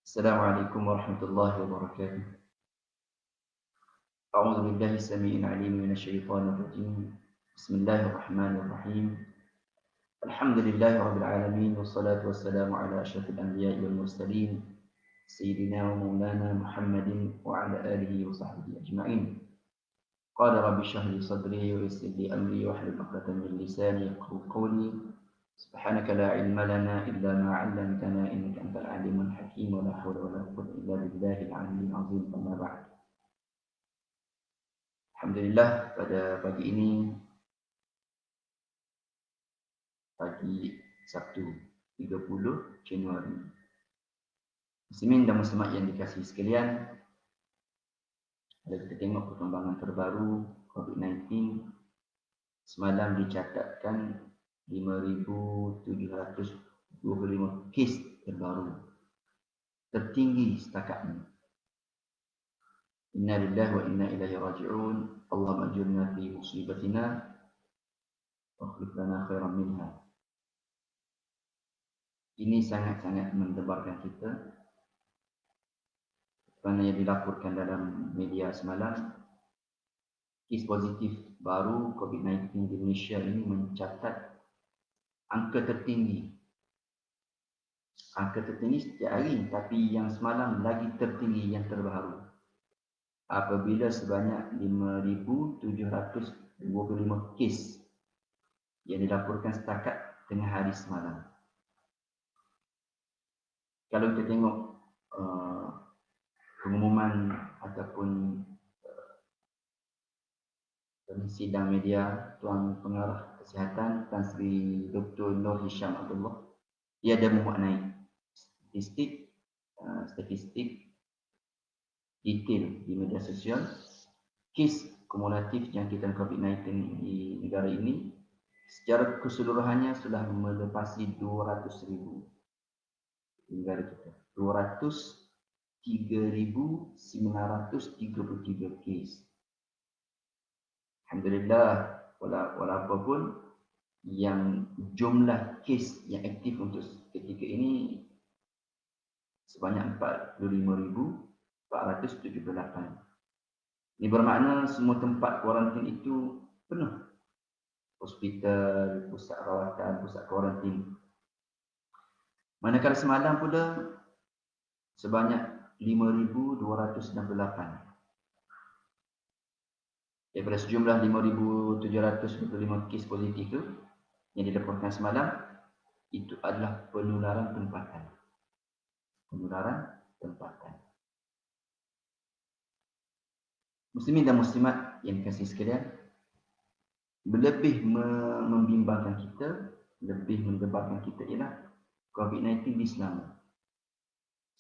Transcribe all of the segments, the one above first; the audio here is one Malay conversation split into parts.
Assalamualaikum warahmatullahi wabarakatuh. A'udzu billahi samii'il 'aliim minasyaitonir rajiim. Bismillahirrahmanirrahim. Alhamdulillahi rabbil alamin wassalatu wassalamu ala asyrafil anbiya'i wal mursalin sayyidina wa maulana Muhammadin wa ala alihi wa sahbihi ajma'in. Qala rabbi shrah li sadri wa yassir li amri wahlul 'uqdatam min lisani yafqahu qawli. Subhanaka la ilma lana illa ma 'allamtana innaka antal 'alimul hakim wa la hawla wa la quwwata illa billahil 'aliyyil 'azim. Amma ba'd. Alhamdulillah pada pagi ini, pagi Sabtu 30 Januari. Muslimin dan muslimat yang dikasihi sekalian, kalau kita tengok perkembangan terbaru COVID-19, semalam dicatatkan 5,725 kes terbaru, tertinggi setakat ini. Inna lillahi wa inna ilaihi raji'un. Allahumma ajurna fi musibatina wa akhlif lana khairan minha. Ini sangat-sangat mendebarkan kita. Kerana yang dilaporkan dalam media semalam, kes positif baru COVID-19 di Malaysia ini mencatat angka tertinggi. Angka tertinggi setiap hari, tapi yang semalam lagi tertinggi, yang terbaru. Apabila sebanyak 5,725 kes yang dilaporkan setakat tengah hari semalam. Kalau kita tengok pengumuman ataupun sidang media Tuan Pengarah Kesihatan Tan Sri Dr. Nur Hisham Abdullah, dia ada memaknai statistik detail di media sosial kes kumulatif jangkitan COVID-19 di negara ini secara keseluruhannya sudah melepasi 200,000 negara kita. 203,933 kes. Alhamdulillah, walaupun yang jumlah kes yang aktif untuk ketika ini sebanyak 45,478. Ini bermakna semua tempat kuarantin itu penuh. Hospital, pusat rawatan, pusat kuarantin. Manakala semalam pula sebanyak 5,268. Daripada sejumlah 5,725 kes positif itu yang dilaporkan semalam, itu adalah penularan tempatan. Penularan tempatan. Muslimin dan muslimat yang dikasihi sekalian, lebih membimbangkan kita, lebih mendebarkan kita ialah COVID-19 di Selangor.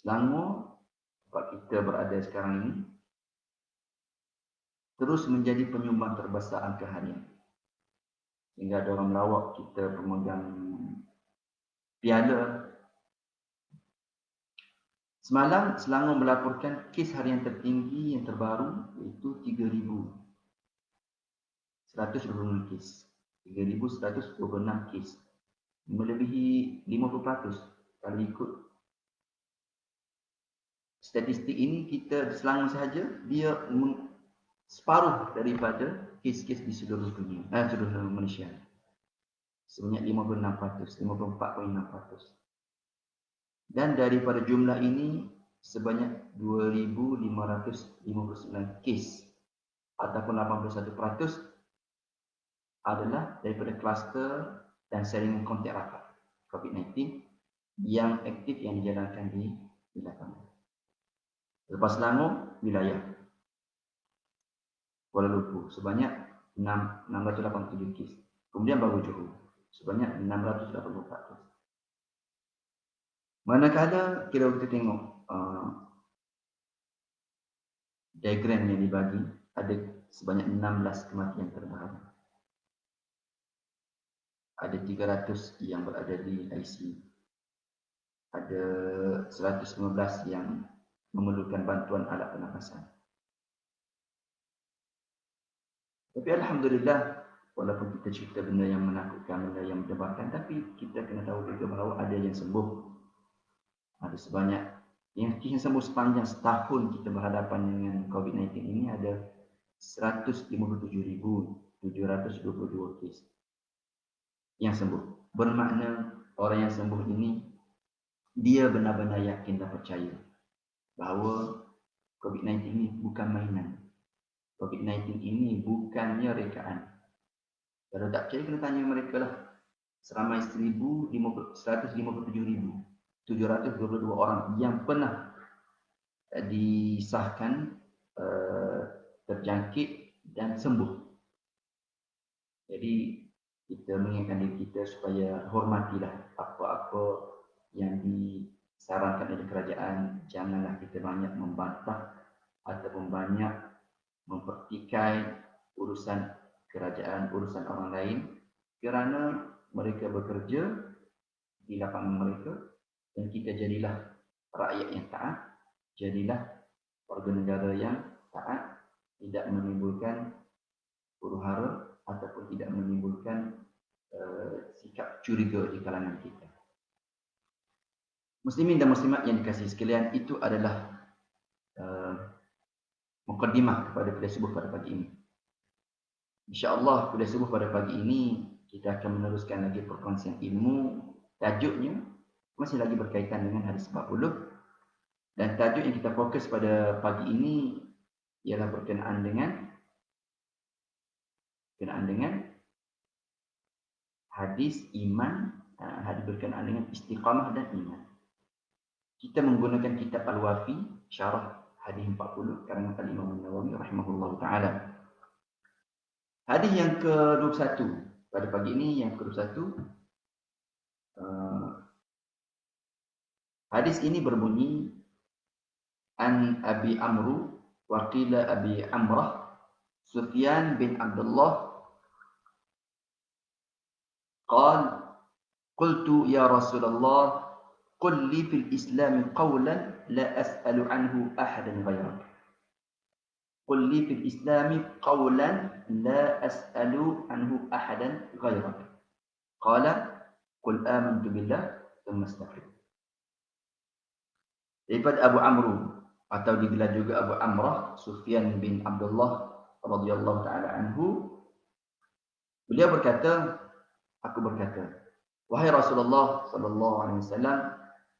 Selangor, tempat kita berada sekarang ini, terus menjadi penyumbang terbesar angka harian. Sehingga ada orang melawak kita pemegang piala. Semalam Selangor melaporkan kes harian tertinggi yang terbaru iaitu 3,126 kes. 3,126 kes. Melebihi 50% kalau ikut statistik ini. Kita di Selangor sahaja dia separuh daripada kes-kes di seluruh dunia, seluruh Malaysia. Sebanyak 54,6%. Dan daripada jumlah ini sebanyak 2,559 kes ataupun 81% adalah daripada kluster dan saringan kontak rapat COVID-19 yang aktif yang dijalankan di lapangan. Lepas Selangor, wilayah Kuala Lumpur sebanyak 687 kes. Kemudian baru Johor sebanyak 684 kes. Manakala kalau kita tengok diagram yang dibagi, ada sebanyak 16 kematian terbaru. Ada 300 yang berada di ICU. Ada 115 yang memerlukan bantuan alat pernafasan. Tapi alhamdulillah, walaupun kita cerita benda yang menakutkan, benda yang mendebarkan, tapi kita kena tahu juga bahawa ada yang sembuh. Ada sebanyak Yang sembuh sepanjang setahun kita berhadapan dengan COVID-19 ini ada 157.722 kes yang sembuh. Bermakna orang yang sembuh ini dia benar-benar yakin dan percaya bahawa COVID-19 ini bukan mainan. COVID-19 ini bukannya rekaan. Kalau tak percaya kena tanya mereka lah. Seramai 157.722 orang yang pernah disahkan terjangkit dan sembuh. Jadi kita mengingatkan diri kita supaya hormatilah apa-apa yang disarankan oleh kerajaan. Janganlah kita banyak membantah ataupun banyak mempertikai urusan kerajaan, urusan orang lain, kerana mereka bekerja di lapangan mereka dan kita jadilah rakyat yang taat, jadilah warga negara yang taat, tidak menimbulkan huru-hara ataupun tidak menimbulkan sikap curiga di kalangan kita. Muslimin dan muslimat yang dikasihi sekalian, itu adalah mukadimah kepada kuliah subuh pada pagi ini. InsyaAllah kuliah subuh pada pagi ini kita akan meneruskan lagi perkongsian ilmu. Tajuknya masih lagi berkaitan dengan hadis 40. Dan tajuk yang kita fokus pada pagi ini ialah berkenaan dengan hadis iman, hadis berkenaan dengan istiqamah dan iman. Kita menggunakan kitab Al-Wafi, syarah hadis 40 karangan Al-Imam An-Nawawi rahimahullah ta'ala. Hadis yang ke-21 pada pagi ini, yang ke-21. Hadis ini berbunyi an Abi Amru wa qila Abi Amrah Sufyan bin Abdullah qal qultu ya Rasulullah qul li fil Islam qawlan la as'alu anhu ahadan ghayrak. Qul li fil Islam qawlan la as'alu anhu ahadan ghayrak. Qala qul amantu billah thumma istaqim. Daripada Abu Amru, atau digelar juga Abu Amrah, Sufyan bin Abdullah radhiyallahu taala anhu, beliau berkata, aku berkata, wahai Rasulullah sallallahu alaihi wasallam,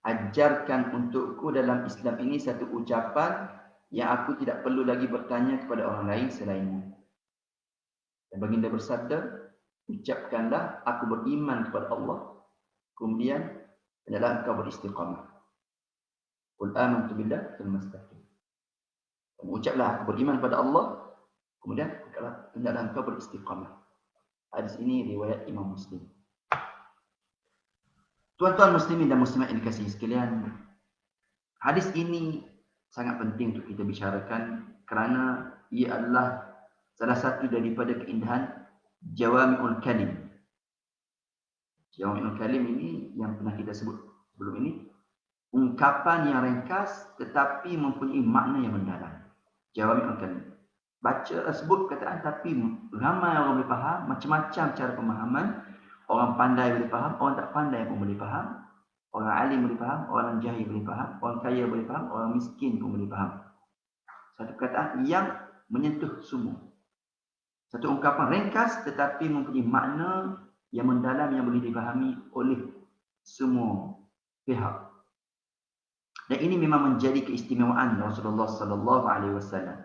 ajarkan untukku dalam Islam ini satu ucapan yang aku tidak perlu lagi bertanya kepada orang lain selainnya. Dan baginda bersabda, ucapkanlah aku beriman kepada Allah, kemudian hendaklah engkau beristiqamah. Qul amantu billah tsumma istaqim. Mengucaplah aku beriman pada Allah, kemudian hendaklah engkau beristiqamah. Hadis ini riwayat Imam Muslim. Tuan-tuan muslimin dan muslimat yang dikasihi sekalian, hadis ini sangat penting untuk kita bicarakan kerana ia adalah salah satu daripada keindahan Jawami'ul Kalim. Jawami'ul Kalim ini yang pernah kita sebut sebelum ini, ungkapan yang ringkas tetapi mempunyai makna yang mendalam. Jawami'ul Kalim. Baca sebut perkataan tapi ramai orang boleh faham, macam-macam cara pemahaman. Orang pandai boleh faham, orang tak pandai pun boleh faham. Orang alim boleh faham, orang jahil boleh faham, orang kaya boleh faham, orang miskin pun boleh faham. Satu perkataan yang menyentuh semua. Satu ungkapan ringkas tetapi mempunyai makna yang mendalam yang boleh difahami oleh semua pihak. Dan ini memang menjadi keistimewaan Rasulullah sallallahu alaihi wasallam.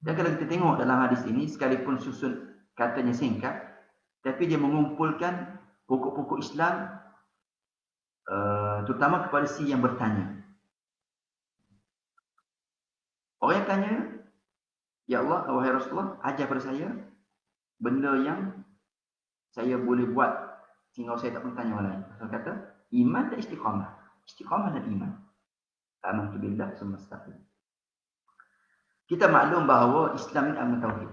Dan kalau kita tengok dalam hadis ini, sekalipun susun katanya singkat, tapi dia mengumpulkan pokok-pokok Islam, terutama kepada si yang bertanya. Orang yang tanya, ya Allah, wahai Rasulullah, ajar pada saya benda yang saya boleh buat sehingga saya tak perlu tanya orang lain. Rasul kata, iman dan istiqamah. Istiqamah dan iman. Amantu billah tsumma istaqim. Kita maklum bahawa Islam ini agama tauhid.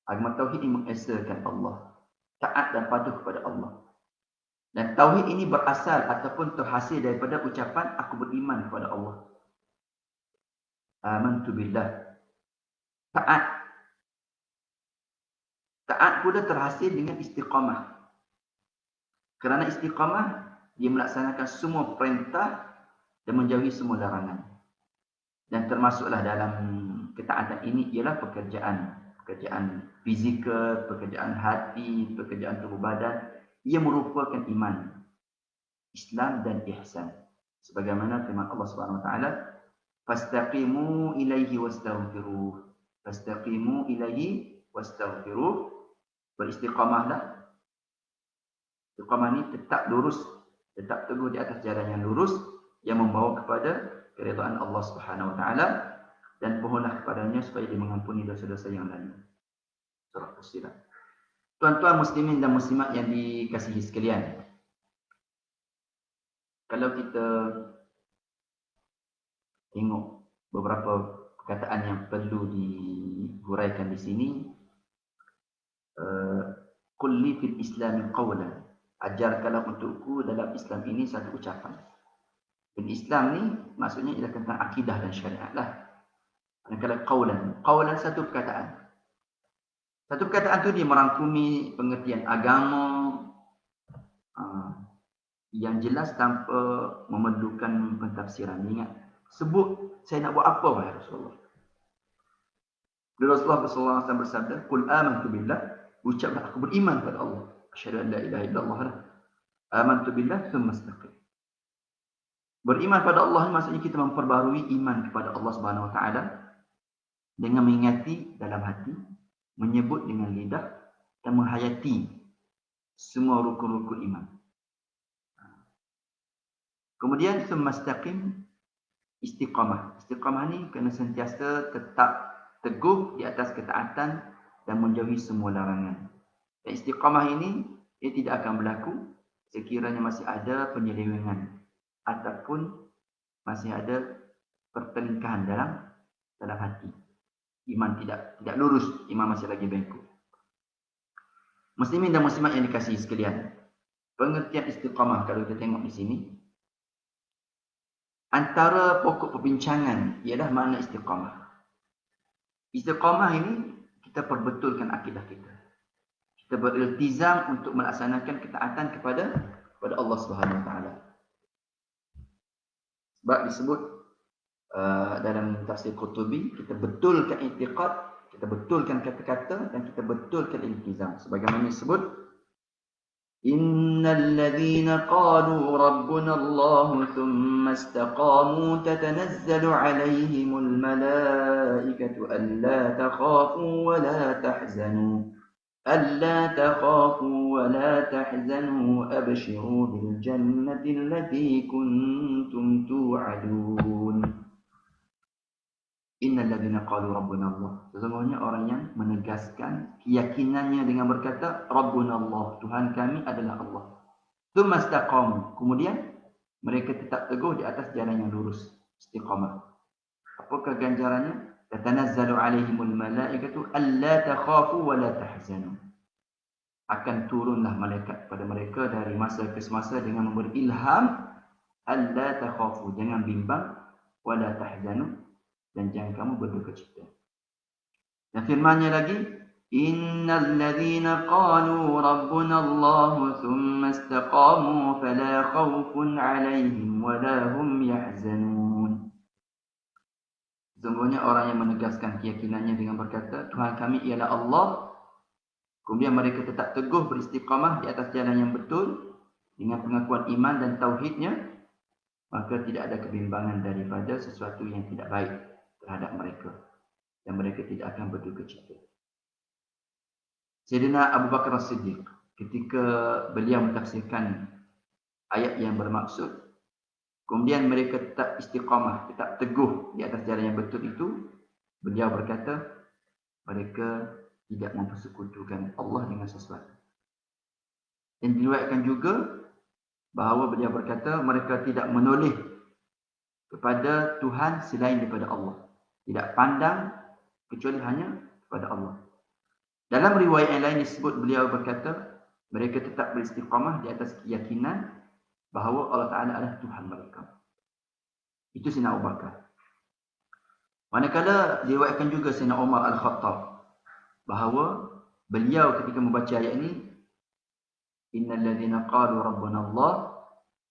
Agama tauhid ini mengesakan Allah, taat dan patuh kepada Allah. Dan tauhid ini berasal ataupun terhasil daripada ucapan aku beriman kepada Allah. Amantu billah. Taat. Taat pula terhasil dengan istiqamah. Kerana istiqamah dia melaksanakan semua perintah dan menjauhi semua larangan. Dan termasuklah dalam ketaatan ini ialah pekerjaan fizikal, pekerjaan hati, pekerjaan tubuh badan. Ia merupakan iman, Islam dan ihsan. Sebagaimana firman Allah Subhanahu wa taala, "Fastaqimu ilaihi wastaghfiruh." Fastaqimu ilaihi wastaghfiruh. Beristiqamahlah. Istiqamah ini tetap lurus, tetap teguh di atas jalan yang lurus yang membawa kepada keridhaan Allah Subhanahu wa taala, dan pohonlah kepadanya supaya dia mengampuni dosa-dosa yang lain. Surah Fussilat. Tuan-tuan muslimin dan muslimat yang dikasihi sekalian, kalau kita tengok beberapa perkataan yang perlu dihuraikan di sini, qul li fil Islam qawlan, ajarkanlah untukku dalam Islam ini satu ucapan. Dan Islam ni maksudnya ialah tentang akidah dan syariat lah. Kalau qawlan satu perkataan. Satu perkataan tu dia merangkumi pengertian agama yang jelas tanpa memerlukan pentafsiran. Ingat, sebut saya nak buat apa wahai Rasulullah. Rasulullah SAW bersabda, "Qul amantu billah," ucaplah aku beriman pada Allah. Asyhadu an la ilaha illallah. Amantu billah tsumma istaqim. Beriman pada Allah maksudnya kita memperbarui iman kepada Allah Subhanahu wa taala dengan mengingati dalam hati, menyebut dengan lidah dan menghayati semua rukun-rukun iman. Kemudian semastaqim, istiqamah. Istiqamah ni kena sentiasa tetap teguh di atas ketaatan dan menjauhi semua larangan. Dan istiqamah ini ia tidak akan berlaku sekiranya masih ada penyelewengan ataupun masih ada pertelingkahan dalam hati. Iman tidak lurus, iman masih lagi bengkok. Muslimin dan muslimat yang dikasihi sekalian, pengertian istiqamah kalau kita tengok di sini, antara pokok perbincangan ialah makna istiqamah. Istiqamah ini kita perbetulkan akidah kita. Kita beriltizam untuk melaksanakan ketaatan kepada Allah Subhanahu wa taala. Sebab disebut dalam tafsir Qurtubi, kita betulkan i'tiqad, kita betulkan kata-kata dan kita betulkan iltizam. Sebagaimana disebut, innal ladzina qalu rabbuna Allah thumma istaqamu tatanazzalu alaihimul malaikatu alla takhafu wa la tahzanu ألا تخافوا ولا تحزنوا أبشروا بالجنة التي كنتم توعدون إن الذين قالوا ربنا الله. Sesungguhnya orang yang menegaskan keyakinannya dengan berkata Rabbuna Allah, Tuhan kami adalah Allah. Tsumma istaqamu, kemudian mereka tetap teguh di atas jalan yang lurus, istiqamah. Apakah ganjarannya? Tatanazzalu alaihimul malaikatu alla takhafu wa la tahzanu. Akan turunlah malaikat pada mereka dari masa ke semasa dengan memberi ilham, alla takhafu, jangan bimbang, wa la tahzanu, dan jangan kamu berduka cita. Dan firman-Nya lagi, innal ladzina qalu rabbuna Allah thumma istaqamu fala khaufun alaihim wa la hum yahzanun. Sesungguhnya orang yang menegaskan keyakinannya dengan berkata Tuhan kami ialah Allah, kemudian mereka tetap teguh beristiqamah di atas jalan yang betul dengan pengakuan iman dan tauhidnya, maka tidak ada kebimbangan daripada sesuatu yang tidak baik terhadap mereka dan mereka tidak akan berduka cita. Sayyidina Abu Bakar As-Siddiq ketika beliau mentafsirkan ayat yang bermaksud kemudian mereka tetap istiqamah, tetap teguh di atas jalan yang betul itu, beliau berkata, mereka tidak mempersekutukan Allah dengan sesuatu. Dan diriwayatkan juga bahawa beliau berkata, mereka tidak menoleh kepada Tuhan selain daripada Allah. Tidak pandang kecuali hanya kepada Allah. Dalam riwayat yang lain disebut beliau berkata, mereka tetap beristiqamah di atas keyakinan bahawa Allah Ta'ala adalah Tuhan mereka. Itu Sayyidina Abu Bakar. Manakala diriwayatkan juga Sayyidina Umar Al-Khattab bahawa beliau ketika membaca ayat ini, innal ladzina qalu rabbuna Allah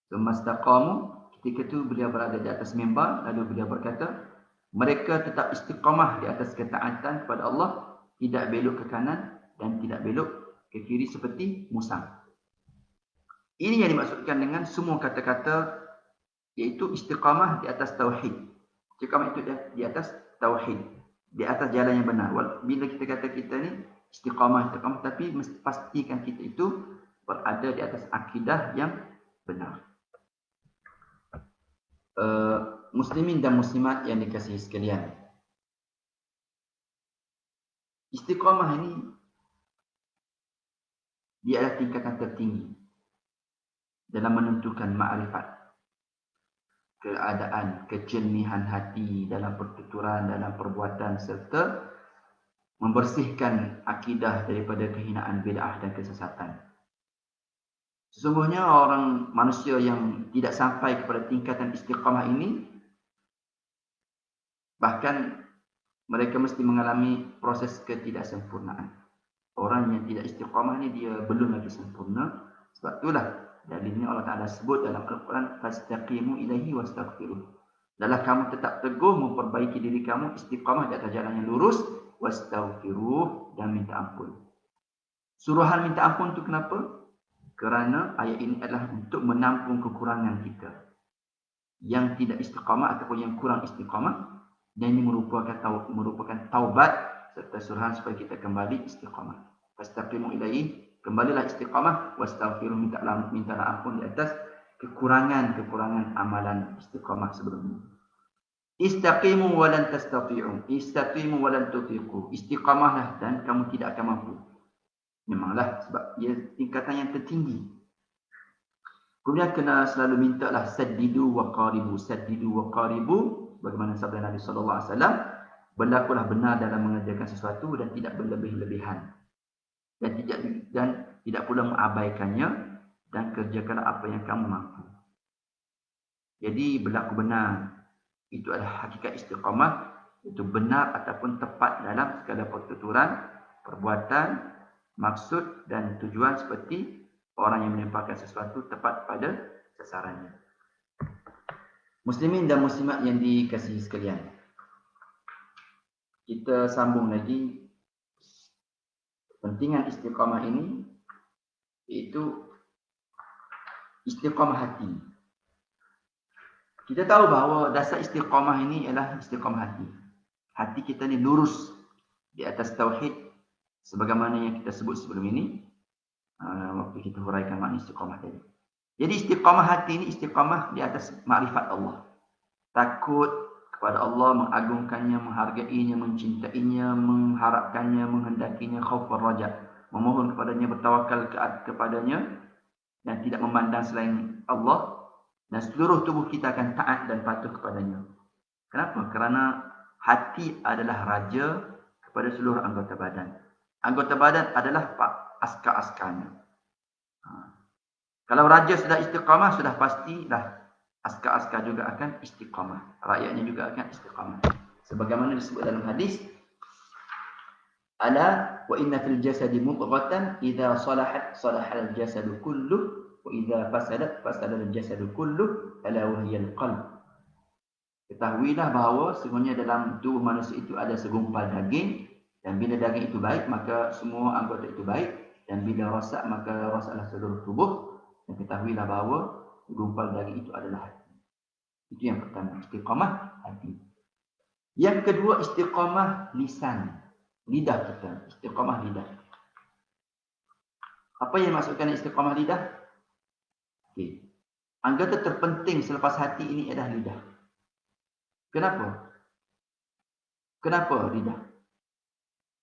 tsumma istaqamu, ketika itu beliau berada di atas mimbar, lalu beliau berkata, mereka tetap istiqamah di atas ketaatan kepada Allah, tidak belok ke kanan dan tidak belok ke kiri seperti musang. Ini yang dimaksudkan dengan semua kata-kata, iaitu istiqamah di atas tauhid. Istiqamah itu di atas tauhid, di atas jalan yang benar. Bila kita kata kita ni istiqamah, tapi mesti pastikan kita itu berada di atas akidah yang benar. Muslimin dan muslimat yang dikasihi sekalian, istiqamah ini dia adalah tingkatan tertinggi dalam menentukan ma'rifat, keadaan, kejernihan hati dalam pertuturan, dalam perbuatan, serta membersihkan akidah daripada kehinaan bid'ah dan kesesatan. Sesungguhnya orang manusia yang tidak sampai kepada tingkatan istiqamah ini, bahkan mereka mesti mengalami proses ketidaksempurnaan. Orang yang tidak istiqamah ni dia belum lagi sempurna. Sebab itulah dalilnya Allah Ta'ala sebut dalam Al-Quran, fastaqimu ilaihi wastaghfiruh. Adalah kamu tetap teguh memperbaiki diri kamu, istiqamah di atas jalan yang lurus, wastaghfiruh, dan minta ampun. Suruhan minta ampun itu kenapa? Kerana ayat ini adalah untuk menampung kekurangan kita yang tidak istiqamah ataupun yang kurang istiqamah, dan ini merupakan taubat serta suruhan supaya kita kembali istiqamah. Fastaqimu ilaihi, kembalilah istiqamah, wastaghfiruh, mintalah ampun di atas kekurangan amalan istiqamah sebelumnya. Istaqimu walan tastati'u, istaqimu walan tutiqu. Istiqamahlah dan kamu tidak akan mampu. Memanglah sebab ia tingkatan yang tertinggi. Kemudian kena selalu mintalah saddidu wa qaribu, saddidu wa qaribu, bagaimana sabda Nabi sallallahu alaihi wasallam, berlakulah benar dalam mengerjakan sesuatu dan tidak berlebih-lebihan. Dan tidak pula mengabaikannya, dan kerjakanlah apa yang kamu mampu. Jadi berlaku benar itu adalah hakikat istiqamah, itu benar ataupun tepat dalam segala pertuturan, perbuatan, maksud dan tujuan, seperti orang yang melemparkan sesuatu tepat pada sasarannya. Muslimin dan muslimat yang dikasihi sekalian, kita sambung lagi pentingan istiqamah ini, iaitu istiqamah hati. Kita tahu bahawa dasar istiqamah ini adalah istiqamah hati. Hati kita ni lurus di atas tauhid, sebagaimana yang kita sebut sebelum ini, waktu kita huraikan makna istiqamah tadi. Jadi istiqamah hati ini istiqamah di atas makrifat Allah. Takut kepada Allah, mengagungkannya, menghargainya, mencintainya, mengharapkannya, menghendakinya, khauf wa raja, memohon kepadanya, bertawakal kepadanya, dan tidak memandang selain Allah, dan seluruh tubuh kita akan taat dan patuh kepadanya. Kenapa? Kerana hati adalah raja kepada seluruh anggota badan. Anggota badan adalah askar-askarnya. Kalau raja sudah istiqamah, sudah pastilah askar-askar juga akan istiqamah. Rakyatnya juga akan istiqamah. Sebagaimana disebut dalam hadis, ala wa inna fil jasadi mudghatan idza salahat salahal jasadu kulluh wa idza fasadat fasadal jasadu kulluh ala wa hiya al-qalb. Ketahuilah bahawa sesungguhnya dalam tubuh manusia itu ada segumpal daging, dan bila daging itu baik, maka semua anggota itu baik, dan bila rosak, maka rosaklah seluruh tubuh. Dan ketahuilah bahawa segumpal daging itu adalah hati. Itu yang pertama, istiqamah hati. Yang kedua, istiqamah lisan, lidah kita, istiqamah lidah. Apa yang dimaksudkan istiqamah lidah? Okey. Anggota terpenting selepas hati ini adalah lidah. Kenapa? Kenapa lidah?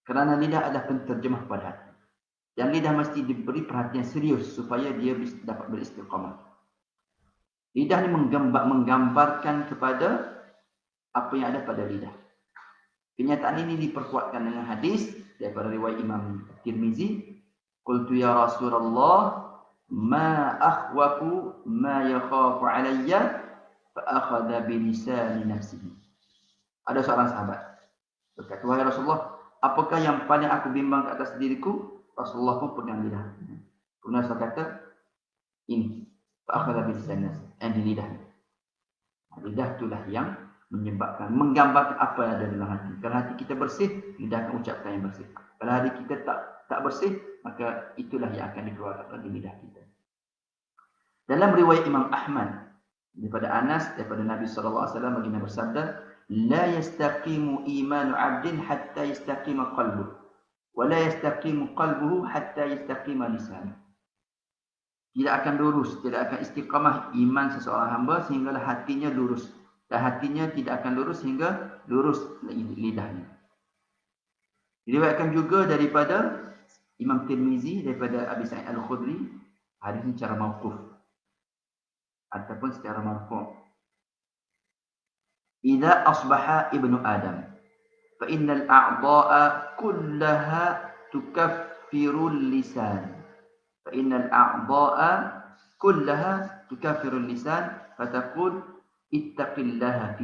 Kerana lidah adalah penterjemah pada hati. Dan lidah mesti diberi perhatian serius supaya dia dapat beristiqamah. Lidah ni menggambarkan kepada apa yang ada pada lidah. Kenyataan ini diperkuatkan dengan hadis daripada riwayat Imam Tirmizi, qultu ya Rasulullah ma akhwafu ma yakhafu alayya fa akhadha bi lisani nafsihi. Ada seorang sahabat berkata, wahai Rasulullah, apakah yang paling aku bimbang ke atas diriku? Rasulullah pun pegang lidah. Kemudian saya kata, ini fa akhadha bi lisani nafsihi, di lidah. Lidah itulah yang menyebabkan, menggambarkan apa yang ada dalam hati. Kalau hati kita bersih, lidah akan ucapkan yang bersih. Kalau hati kita tak bersih, maka itulah yang akan dikeluarkan dari lidah kita. Dalam riwayat Imam Ahmad daripada Anas, daripada Nabi SAW, baginda bersabda, la yastaqimu imanu 'abdin hatta yastaqima qalbuhu, wa la yastaqimu qalbuhu hatta yastaqima lisanuhu. Tidak akan lurus, tidak akan istiqamah iman seseorang hamba sehinggalah hatinya lurus. Dan hatinya tidak akan lurus sehingga lurus lidahnya. Diriwayatkan juga daripada Imam Tirmizi, daripada Abi Sa'id Al-Khudri, hadis ini secara mauquf ataupun secara marfu'. Idza asbaha ibnu Adam fa innal a'dha'a kullaha tukaffiru lisan. Fa innal a'dha'a kullaha tukaffiru lisan fataqul ittaqillaha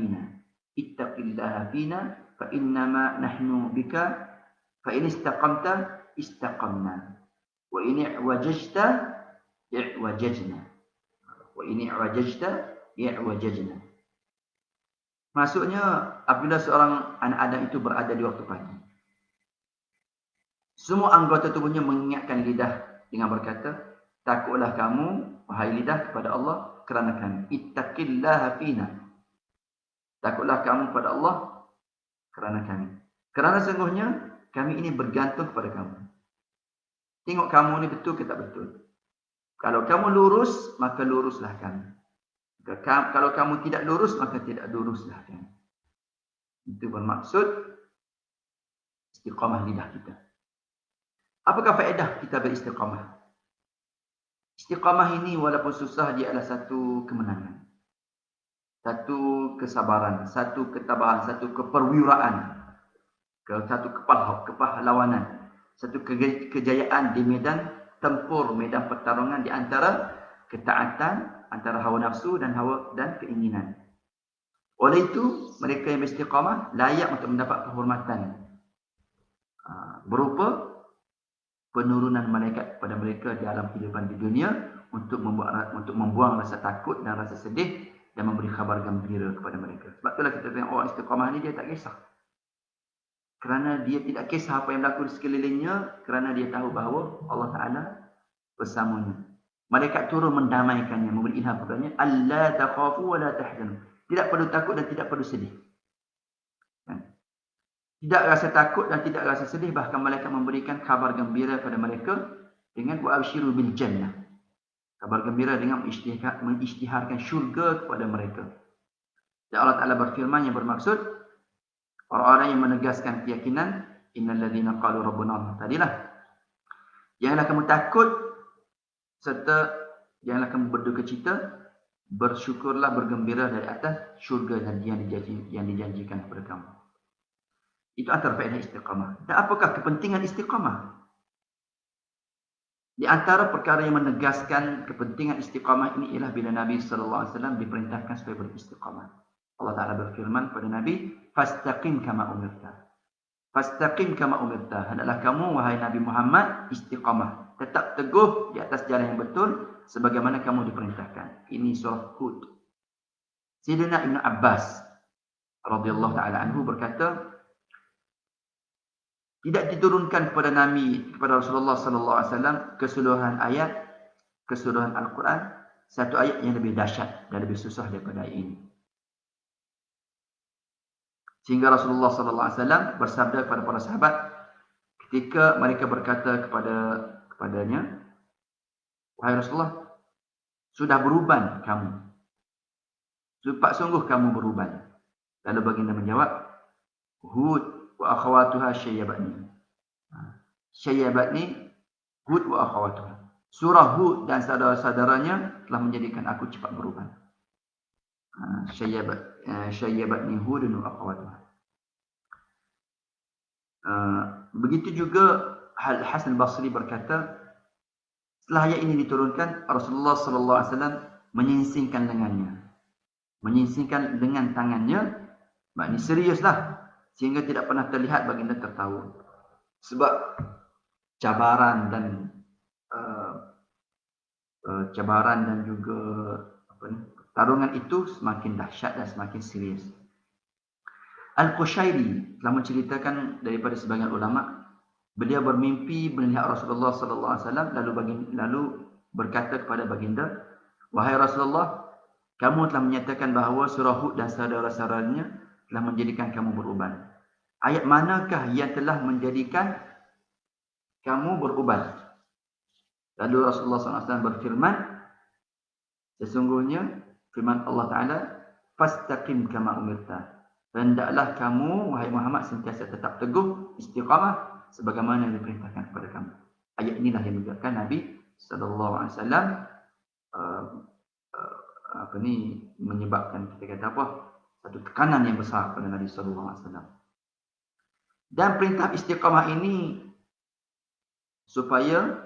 fina fa innama nahnu bika fa in istaqamta istaqamna wa in i'wajajta i'wajajna wa in i'wajajta i'wajajna. Maksudnya apabila seorang anak Adam itu berada di waktu pagi, semua anggota tubuhnya mengingatkan lidah dengan berkata, takutlah kamu wahai lidah kepada Allah kerana kami. Ittaqillaha fina. Takutlah kamu kepada Allah kerana kami. Kerana sungguhnya kami ini bergantung kepada kamu. Tengok kamu ni betul ke tak betul. Kalau kamu lurus, maka luruslah kami. Kalau kamu tidak lurus, maka tidak luruslah kami. Itu bermaksud istiqamah lidah kita. Apakah faedah kita beristiqamah? Istiqamah ini walaupun susah, dia adalah satu kemenangan, satu kesabaran, satu ketabahan, satu keperwiraan, satu kepahlawanan, satu kejayaan di medan tempur, medan pertarungan di antara ketaatan, antara hawa nafsu dan keinginan. Oleh itu, mereka yang beristiqamah layak untuk mendapat penghormatan berupa penurunan malaikat kepada mereka di alam kehidupan di dunia untuk membuang rasa takut dan rasa sedih dan memberi khabar gembira kepada mereka. Sebab itulah kita tengok orang istiqamah ni dia tak kisah. Kerana dia tidak kisah apa yang berlaku di sekelilingnya, kerana dia tahu bahawa Allah Ta'ala bersamanya. Malaikat turun mendamaikannya, memberi ilham kepadanya, alla takhafu wa la tahzanu. Tidak perlu takut dan tidak perlu sedih. Tidak rasa takut dan tidak rasa sedih, bahkan malaikat memberikan kabar gembira kepada mereka dengan wa abshiru bil jannah. Kabar gembira dengan mengisytiharkan syurga kepada mereka. Dan Allah Ta'ala berfirman yang bermaksud orang-orang yang menegaskan keyakinan, innal ladzina qalu rabbuna Allah tadilah. Janganlah kamu takut serta janganlah kamu berduka cita, bersyukurlah, bergembira dari atas syurga yang dijanjikan kepada kamu. Itu antara faedah istiqamah. Dan apakah kepentingan istiqamah? Di antara perkara yang menegaskan kepentingan istiqamah ini ialah bila Nabi SAW diperintahkan supaya beristiqamah. Allah Ta'ala berfirman kepada Nabi, fastaqim kama umirta. Fastaqim kama umirta. Hendaklah kamu, wahai Nabi Muhammad, istiqamah. Tetap teguh di atas jalan yang betul sebagaimana kamu diperintahkan. Ini surah Hud. Sayyidina Ibn Abbas radhiyallahu ta'ala anhu berkata, tidak diturunkan kepada Nabi, kepada Rasulullah sallallahu alaihi wasallam keseluruhan ayat, keseluruhan Al-Quran, satu ayat yang lebih dahsyat dan lebih susah daripada ayat ini. Sehingga Rasulullah sallallahu alaihi wasallam bersabda kepada para sahabat ketika mereka berkata kepadanya, wahai Rasulullah, sudah beruban kamu. Sumpah sungguh kamu beruban. Lalu baginda menjawab, Hud wa akhawatuha syayyabatni. Syayyabatni Hud wa akhawatuha. Surah Hud dan saudara-saudaranya telah menjadikan aku cepat berubah. Syayyabatni Hud wa akhawatuha. Begitu juga Hasan Basri berkata, setelah ayat ini diturunkan, Rasulullah sallallahu alaihi wasallam menyingsingkan lengannya. Menyingsingkan dengan tangannya, maknanya seriuslah, sehingga tidak pernah terlihat baginda tertawa. Sebab cabaran dan juga Tarungan itu semakin dahsyat dan semakin serius. Al-Qushairi telah menceritakan daripada sebagian ulama, beliau bermimpi melihat Rasulullah sallallahu alaihi wasallam lalu berkata kepada baginda, "Wahai Rasulullah, kamu telah menyatakan bahawa surah Hud dan saudara-saudaranya telah menjadikan kamu beruban. Ayat manakah yang telah menjadikan kamu beruban?" Lalu Rasulullah SAW berfirman, sesungguhnya firman Allah Ta'ala, "Fastaqim kama umirta." Hendaklah kamu, wahai Muhammad, sentiasa tetap teguh, istiqamah, sebagaimana yang diperintahkan kepada kamu. Ayat inilah yang menunjukkan Nabi SAW menyebabkan kita kata apa? Satu tekanan yang besar kepada Nabi SAW. Dan perintah istiqamah ini supaya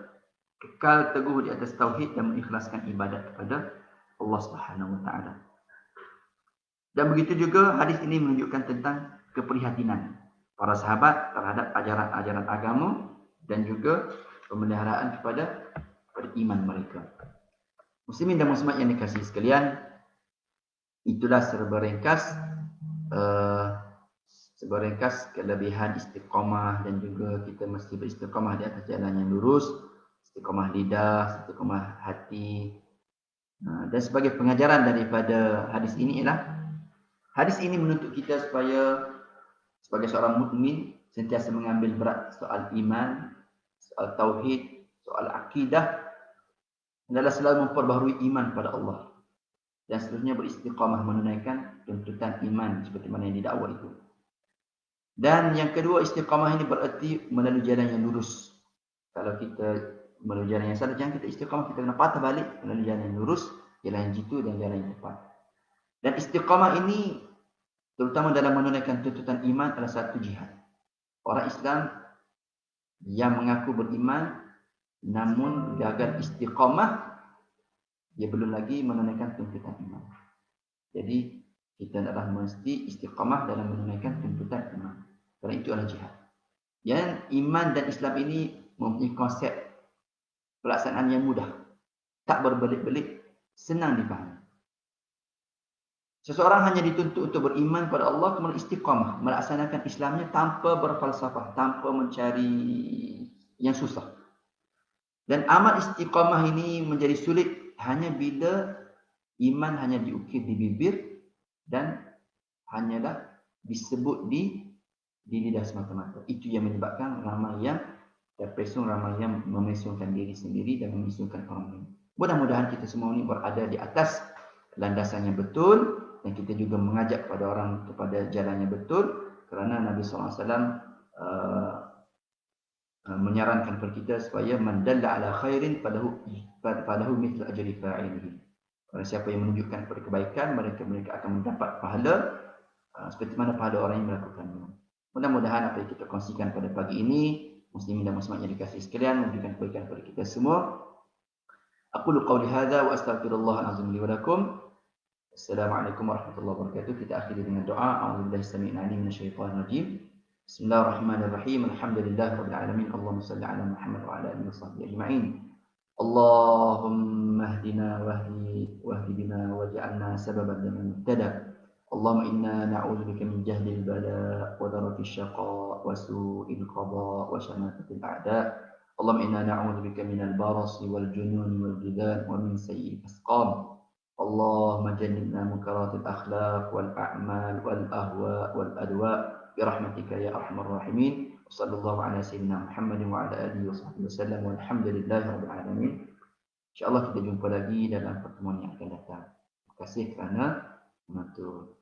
kekal teguh di atas tauhid dan mengikhlaskan ibadat kepada Allah Subhanahu wa taala. Dan begitu juga hadis ini menunjukkan tentang keprihatinan para sahabat terhadap ajaran-ajaran agama dan juga pemeliharaan kepada iman mereka. Muslimin dan muslimat yang dikasihi sekalian, itulah serba ringkas kelebihan istiqamah, dan juga kita mesti beristiqamah di atas jalan yang lurus, istiqamah lidah, istiqamah hati. Dan sebagai pengajaran daripada hadis ini ialah, hadis ini menuntut kita supaya sebagai seorang mukmin sentiasa mengambil berat soal iman, soal tauhid, soal akidah, adalah selalu memperbaharui iman kepada Allah dan seterusnya beristiqamah menunaikan tuntutan iman seperti mana yang didakwa itu. Dan yang kedua, istiqamah ini bererti melalui jalan yang lurus. Kalau kita melalui jalan yang salah, jangan kita istiqamah, kita kena patah balik melalui jalan yang lurus, jalan yang jitu dan jalan yang tepat. Dan istiqamah ini terutama dalam menunaikan tuntutan iman adalah satu jihad. Orang Islam yang mengaku beriman namun gagal istiqamah, dia belum lagi menunaikan tuntutan iman. Jadi kita adalah mesti istiqamah dalam menunaikan tuntutan iman. Kerana itu adalah jihad. Yang iman dan Islam ini mempunyai konsep pelaksanaan yang mudah, tak berbelit-belit, senang dipahami. Seseorang hanya dituntut untuk beriman pada Allah, kemudian istiqamah, melaksanakan Islamnya tanpa berfalsafah, tanpa mencari yang susah. Dan amal istiqamah ini menjadi sulit hanya bila iman hanya diukir di bibir dan hanyalah disebut di lidah semata-mata. Itu yang menyebabkan ramai yang terpesong, ramai yang memesongkan diri sendiri dan memesongkan orang lain. Mudah-mudahan kita semua ini berada di atas landasan yang betul, dan kita juga mengajak kepada orang kepada jalan yang betul, kerana Nabi SAW menyarankan kepada kita supaya man dalla ala khairin falahu mithlu ajri fa'ilihi. Siapa yang menunjukkan kepada kebaikan, mereka akan mendapat pahala seperti mana pahala orang yang melakukannya. Mudah-mudahan apa yang kita kongsikan pada pagi ini, muslimin dan muslimat yang dikasihi sekalian, memberikan kebaikan kepada kita semua. Aqulu qawli hadza wa astaghfirullah azim li wa lakum. Assalamualaikum warahmatullahi wabarakatuh. Kita akhiri dengan doa. A'udzubillahi samii'il 'aliim minasyaitonir rajim. Bismillahirrahmanirrahim. Alhamdulillahirabbil alamin. Allahumma shalli ala Muhammad wa ala alihi washabbihi ajma'in. Allahumma hdina wahdi bina waj'alna sababan liman ihtada. Allahumma inna na'udzubika min jahdil bala wa darakish shaqa wa su'il qada wa shamatatil a'da. Allahumma inna na'udzubika minal barasi wal jununi wal judan wa min sayyi'il asqam. Allahumma jannibna munkaratil akhlaq wal a'mal wal ahwa wal adwa bi rahmatika ya arhamar rahimin. Sallallahu ala sayyidina Muhammadin wa ala alihi wasallam walhamdulillahi rabbil alamin. Insyaallah kita jumpa lagi dalam pertemuan yang akan datang. Terima kasih kerana menonton.